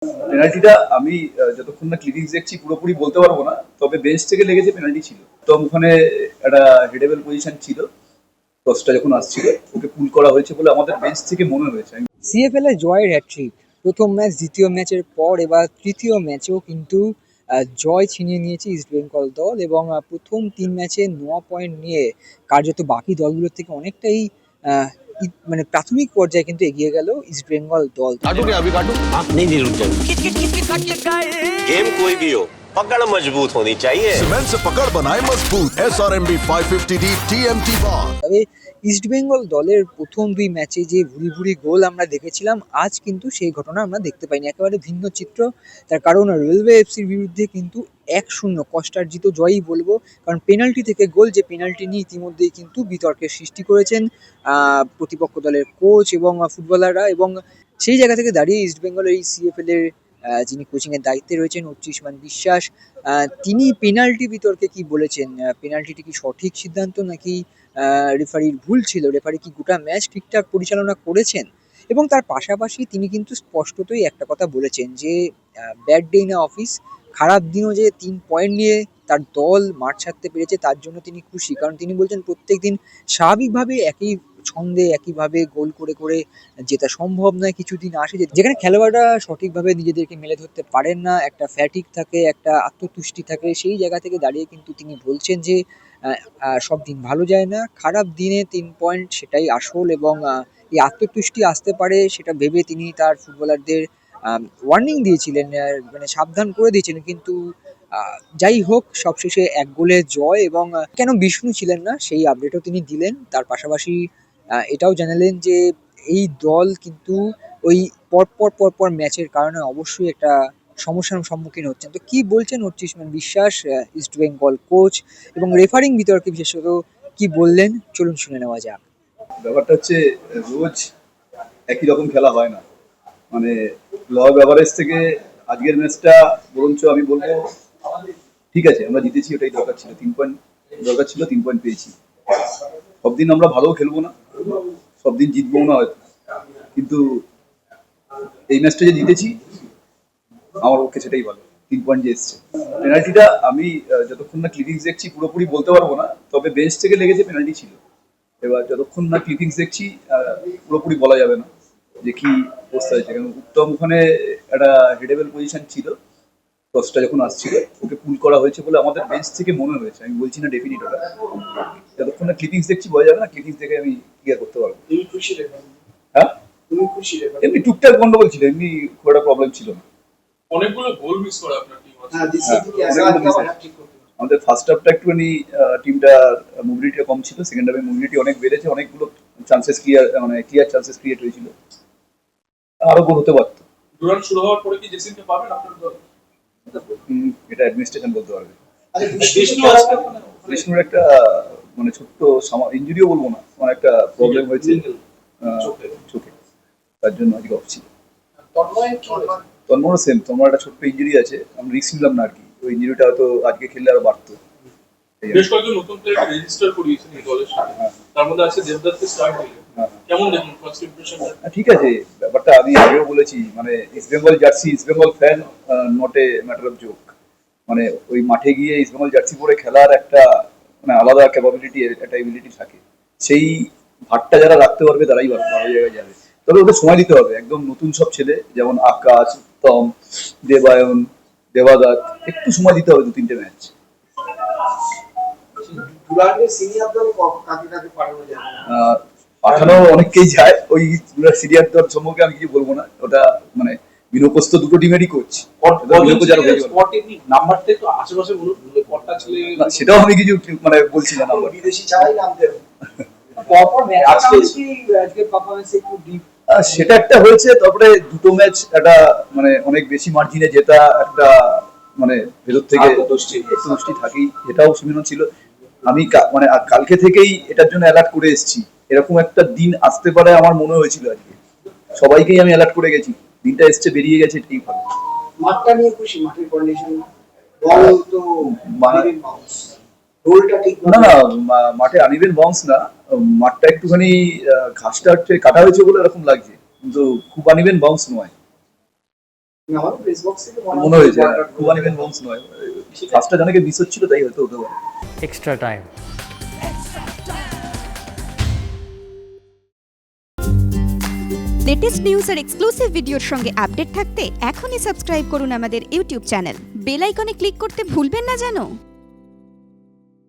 পেনাল্টিটা আমি যতক্ষণ না ক্লিপিংস দেখছি পুরোপুরি বলতে পারবো না, তবে বেঞ্চ থেকে লেগেছে পেনাল্টি ছিল। তো ওখানে একটা হেডেবল পজিশন ছিল, ক্রসটা যখন আসছিল ওকে পুল করা হয়েছে বলে আমাদের বেঞ্চ থেকে মনে হয়েছে। সিএফএল এ জয়ের হ্যাটট্রিক, প্রথম ম্যাচ দ্বিতীয় ম্যাচের পর এবার তৃতীয় ম্যাচেও কিন্তু জয় ছিনিয়ে নিয়েছে ইস্টবেঙ্গল দল এবং প্রথম 3 ম্যাচে 9 পয়েন্ট নিয়ে কার্যত বাকি দলগুলোর থেকে অনেকটাই আহ, মানে প্রাথমিক পর্যায়ে কিন্তু এগিয়ে গেল ইস্টবেঙ্গল দল। काटू क्या अभी काटू? आप नहीं रुक जाएंगे। गेम कोई भी हो, पकड़ मजबूत होनी चाहिए। सीमेंट से पकड़ बनाए मजबूत। SRMB 550D TMT bar। তবে ইস্টবেঙ্গল দলের প্রথম 2 ম্যাচে যে ভুরি ভুরি গোল আমরা দেখেছিলাম, আজ কিন্তু সেই ঘটনা আমরা দেখতে পাইনি, একেবারে ভিন্ন চিত্র। তার কারণ রেলওয়ে এফসির বিরুদ্ধে কিন্তু 1-0 কষ্টার্জিত জয়ই বলবো, কারণ পেনাল্টি থেকে গোল, যে পেনাল্টি নিয়ে ইতিমধ্যেই কিন্তু বিতর্কের সৃষ্টি করেছেন প্রতিপক্ষ দলের কোচ এবং ফুটবলাররা। এবং সেই জায়গা থেকে দাঁড়িয়ে ইস্টবেঙ্গলের এই সিএফএল এর যিনি কোচিং এর দায়িত্বে রয়েছেন অচ্যুষ্মান বিশ্বাস, তিনি পেনাল্টি বিতর্কে কি বলেছেন, পেনাল্টিটি কি সঠিক সিদ্ধান্ত নাকি রেফারির ভুল ছিল, রেফারি কি গোটা ম্যাচ ঠিকঠাক পরিচালনা করেছেন। এবং তার পাশাপাশি তিনি কিন্তু স্পষ্টতই একটা কথা বলেছেন যে ব্যাড ডে ইন অফিস, খারাপ দিনও যে 3 পয়েন্ট নিয়ে তার দল মাঠ ছাড়তে পেরেছে তার জন্য তিনি খুশি, কারণ তিনি বলছেন প্রত্যেকদিন স্বাভাবিকভাবে একই ছন্দে একইভাবে গোল করে করে জেতা সম্ভব নয়। কিছুদিন আসে যেখানে খেলোয়াড়রা সঠিকভাবে নিজেদেরকে মেলে ধরতে পারেন না, একটা ফ্যাটিক থাকে, একটা আত্মতুষ্টি থাকে, সেই জায়গা থেকে দাঁড়িয়ে কিন্তু তিনি বলছেন যে সব দিন ভালো যায় না, খারাপ দিনে 3 পয়েন্ট সেটাই আসল। এবং এই আত্মতুষ্টি আসতে পারে সেটা ভেবে তিনি তার ফুটবলারদের ওয়ার্নিং দিয়েছিলেন, মানে সাবধান করে দিয়েছিলেন। কিন্তু যাই হোক, সবশেষে 1 গোলে জয়। এবং কেন বিষ্ণু ছিলেন না সেই আপডেটও তিনি দিলেন। তার পাশাপাশি এটাও জানালেন যে এই দল কিন্তু ওই পরপর ম্যাচের কারণে অবশ্যই একটা সমস্যার সম্মুখীন হচ্ছেন। তো কি বলছেন অচ্যুষ্মান বিশ্বাস, ইস্ট বেঙ্গল কোচ, এবং রেফারিং বিতর্কে বিশেষত কি বললেন, চলুন শুনে নেওয়া যাক। ব্যাপারটা হচ্ছে রোজ একই রকম খেলা হয় না, মানে ল অফ অ্যাভারেজ থেকে আজকের ম্যাচটা বরঞ্চ আমি বলবো ঠিক আছে, আমরা জিতেছি, ওটাই দরকার ছিল। 3 পয়েন্ট দরকার ছিল, 3 পয়েন্ট পেয়েছি। সব দিন আমরা ভালো খেলবো না, সব দিন জিতবো না হয়তো, কিন্তু এই ম্যাচটা যে জিতেছি আমার পক্ষে সেটাই ভালো। 3 পয়েন্ট যে এসছে। পেনাল্টিটা আমি যতক্ষণ না ক্লিপিংস দেখছি পুরোপুরি বলতে পারবো না, তবে বেঞ্চ থেকে লেগেছে পেনাল্টি ছিল। এবার যতক্ষণ না ক্লিপিংস দেখছি পুরোপুরি বলা যাবে না যে কি অবস্থা হয়েছে, কারণ উত্তম ওখানে একটা হেডেবল পজিশন ছিল, ক্রসটা যখন আসছিল ওকে পুল করা হয়েছে বলে আমাদের বেঞ্চ থেকে মনে হয়েছে। আমি বলছি না ডেফিনিট ওটা, যতক্ষণ না ক্লিপিংস দেখছি বোঝা যাবে না, ক্লিপিংস দেখে আমি ক্লিয়ার করতে পারবো। হ্যাঁ, এমনি টুকটাক গন্ডগোল ছিল, এমনি খুব একটা প্রবলেম ছিল না। অনেকগুলো গোল মিস করে আপনার টিম আছে। আমাদের ফার্স্ট হাফটা একটুখানি টিমটা মোবিলিটিটা কম ছিল, সেকেন্ড হাফে মোবিলিটি অনেক বেড়েছে, অনেকগুলো চান্সেস ক্লিয়ার চান্সেস ক্রিয়েট হয়েছিল, আরো গোল হতে পারতো। ডুরান্ট শুরু হওয়ার পরে কি জেসিনকে পাবেন আপনার দল? এটা অ্যাডমিনিস্ট্রেশন বলতে পারবে। বিষ্ণু আজকে বিষ্ণুর একটা মানে ছোট্ট ইঞ্জুরিও বলবো না, মানে একটা প্রবলেম হয়েছে চোখে, তার জন্য আজকে অফ ছিল। তন্ময় সেম, তোমার একটা ছোট্ট ইঞ্জুরি আছে, আমি রিস্ক নিলাম না আর কি, ওই ইঞ্জুরিটা হয়তো আজকে খেললে আরো বাড়তো। বেশ কয়েকজন নতুন প্লেয়ার রেজিস্টার করিয়েছেন এই দলের সাথে, তার মধ্যে আছে দেবদত্ত স্টার্ট হইলেন। কেমন দেখুন ফার্স্ট ইমপ্রেশন? ঠিক আছে, ব্যাপারটা আমি আগেও বলেছি, মানে east Bengal jersey, east Bengal fan, not a matter of joke. মানে ওই মাঠে গিয়ে ইস্ট বেঙ্গল জার্সি পরে খেলার একটা মানে আলাদা ক্যাপাবিলিটি, একটা এবিলিটি থাকে, সেই ভাতটা যারা রাখতে পারবে তারাই ভালো জায়গায় যাবে। তবে ওদের সময় দিতে হবে, একদম নতুন সব ছেলে যেমন আকাশ, উত্তম, দেবায়ন, দেবাদাত, একটু সময় দিতে হবে, 2-3টে ম্যাচ। পাঠানো অনেককেই যায়, ওই সিরিয়ার দল সম্পর্কে আমি কিছু বলবো না, ওটা মানে বিনোপস্ত দুটো টিমেরই কোচ, নাম্বারটা একটু আশেপাশে বলুন, কটা ছেলে সেটাও আমি কিছু মানে বলছি না, নাম্বার বিদেশি ছাড়াই নাম দেব। সেটা একটা হয়েছে, তারপরে দুটো ম্যাচ একটা মানে অনেক বেশি মার্জিনে জেতা, একটা মানে ভেতর থেকে তুষ্টি থাকেই, এটাও সুবিধা ছিল। আমি মানে কালকে থেকেই এটার জন্য অ্যালার্ট করে এসেছি, এরকম একটা দিন আসতে পারে আমার মনে হয়েছিল আজকে, সবাইকেই আমি অ্যালার্ট করে গেছি, দিনটা এসছে, বেরিয়ে গেছে, ঠিক ভালো। মাঠটা নিয়ে খুশি, মাঠের কন্ডিশন বল তো রোলটা ঠিক না না, মাঠে আনইভেন বাউন্স না, মাঠটা একটুখানি ঘাসটা কাটা হয়েছে বলে এরকম লাগছে, কিন্তু খুব আনইভেন বাউন্স নয়। আমার প্রেস বক্স থেকে মনে হয়েছে খুব আনিবেন বলস নয়, ফার্স্টটা জানাকে মিস হচ্ছিল তাই হয়তো হতে পারে। extra time. লেটেস্ট নিউজ আর এক্সক্লুসিভ ভিডিওর সঙ্গে আপডেট থাকতে এখনই সাবস্ক্রাইব করুন আমাদের ইউটিউব চ্যানেল। বেল আইকনে ক্লিক করতে ভুলবেন না যেন।